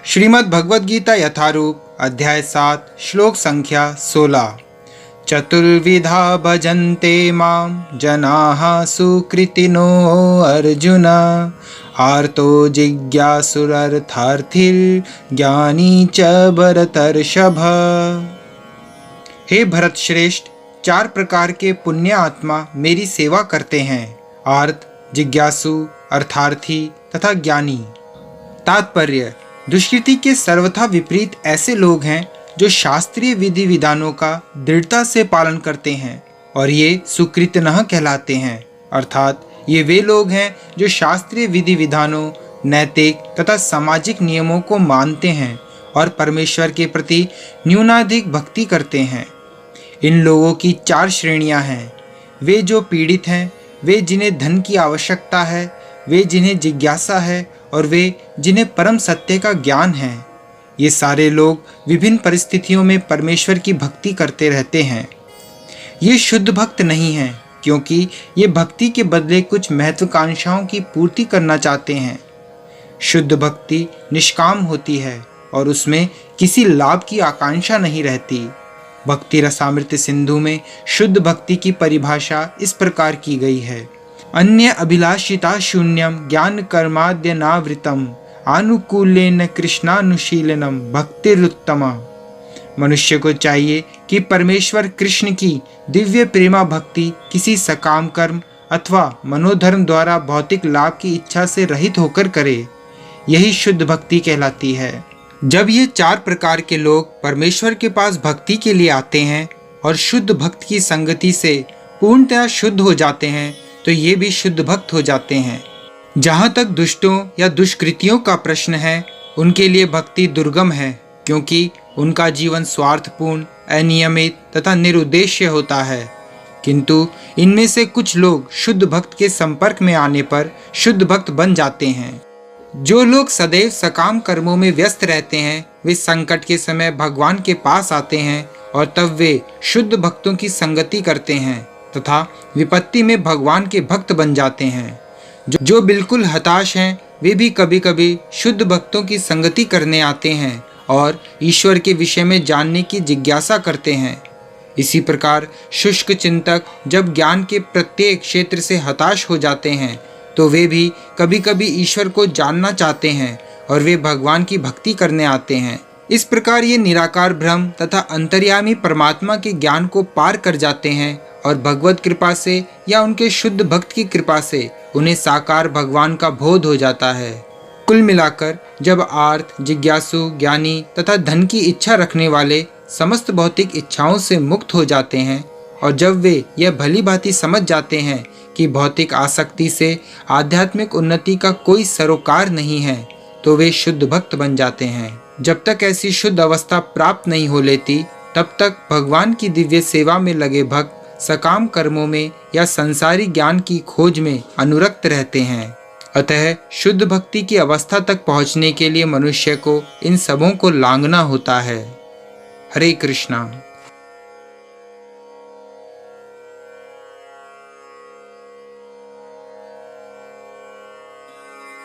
श्रीमद् भगवद गीता यथारूप अध्याय 7 श्लोक संख्या 16। चतुर्विधा भजन्ते मां जनाः सुकृतिनो अर्जुन आर्तो जिज्ञासुरर्थार्थिर्ज्ञानी च भरतर्षभ। हे भरत श्रेष्ठ, 4 प्रकार के पुण्य आत्मा मेरी सेवा करते हैं, आर्त, जिज्ञासु, अर्थार्थी तथा ज्ञानी। तात्पर्य: दुष्कृति के सर्वथा विपरीत ऐसे लोग हैं जो शास्त्रीय विधि विधानों का दृढ़ता से पालन करते हैं और ये सुकृतनः कहलाते हैं। अर्थात ये वे लोग हैं जो शास्त्रीय विधि विधानों, नैतिक तथा सामाजिक नियमों को मानते हैं और परमेश्वर के प्रति न्यूनाधिक भक्ति करते हैं। इन लोगों की 4 श्रेणियां हैं। वे जो पीड़ित हैं, वे जिन्हें धन की आवश्यकता है, वे जिन्हें जिज्ञासा है और वे जिन्हें परम सत्य का ज्ञान है। ये सारे लोग विभिन्न परिस्थितियों में परमेश्वर की भक्ति करते रहते हैं। ये शुद्ध भक्त नहीं हैं, क्योंकि ये भक्ति के बदले कुछ महत्वाकांक्षाओं की पूर्ति करना चाहते हैं। शुद्ध भक्ति निष्काम होती है और उसमें किसी लाभ की आकांक्षा नहीं रहती। भक्ति रसामृत सिंधु में शुद्ध भक्ति की परिभाषा इस प्रकार की गई है: अन्य अभिलाषिता शून्यम ज्ञान कर्माद्यनावृतम आनुकूल्येन कृष्णानुशीलनम भक्तिरुत्तमा। मनुष्य को चाहिए कि परमेश्वर कृष्ण की दिव्य प्रेमा भक्ति किसी सकाम कर्म अथवा मनोधर्म द्वारा भौतिक लाभ की इच्छा से रहित होकर करे। यही शुद्ध भक्ति कहलाती है। जब ये 4 प्रकार के लोग परमेश्वर के पास भक्ति के लिए आते हैं और शुद्ध भक्त की संगति से पूर्णतया शुद्ध हो जाते हैं, तो ये भी शुद्ध भक्त हो जाते हैं। जहाँ तक दुष्टों या दुष्कृतियों का प्रश्न है, उनके लिए भक्ति दुर्गम है, क्योंकि उनका जीवन स्वार्थपूर्ण, अनियमित तथा निरुद्देश्य होता है। किंतु इनमें से कुछ लोग शुद्ध भक्त के संपर्क में आने पर शुद्ध भक्त बन जाते हैं। जो लोग सदैव सकाम कर्मों में व्यस्त रहते हैं, वे संकट के समय भगवान के पास आते हैं और तब वे शुद्ध भक्तों की संगति करते हैं तथा विपत्ति में भगवान के भक्त बन जाते हैं। जो बिल्कुल हताश हैं, वे भी कभी कभी शुद्ध भक्तों की संगति करने आते हैं और ईश्वर के विषय में जानने की जिज्ञासा करते हैं। इसी प्रकार शुष्क चिंतक जब ज्ञान के प्रत्येक क्षेत्र से हताश हो जाते हैं, तो वे भी कभी कभी ईश्वर को जानना चाहते हैं और वे भगवान की भक्ति करने आते हैं। इस प्रकार ये निराकार ब्रह्म तथा अंतर्यामी परमात्मा के ज्ञान को पार कर जाते हैं और भगवत कृपा से या उनके शुद्ध भक्त की कृपा से उन्हें साकार भगवान का बोध हो जाता है। कुल मिलाकर जब आर्त, जिज्ञासु, ज्ञानी तथा धन की इच्छा रखने वाले समस्त भौतिक इच्छाओं से मुक्त हो जाते हैं और जब वे यह भली भांति समझ जाते हैं कि भौतिक आसक्ति से आध्यात्मिक उन्नति का कोई सरोकार नहीं है, तो वे शुद्ध भक्त बन जाते हैं। जब तक ऐसी शुद्ध अवस्था प्राप्त नहीं हो लेती, तब तक भगवान की दिव्य सेवा में लगे भक्त सकाम कर्मों में या संसारी ज्ञान की खोज में अनुरक्त रहते हैं। अतः शुद्ध भक्ति की अवस्था तक पहुंचने के लिए मनुष्य को इन सबों को लांघना होता है। हरे कृष्णा।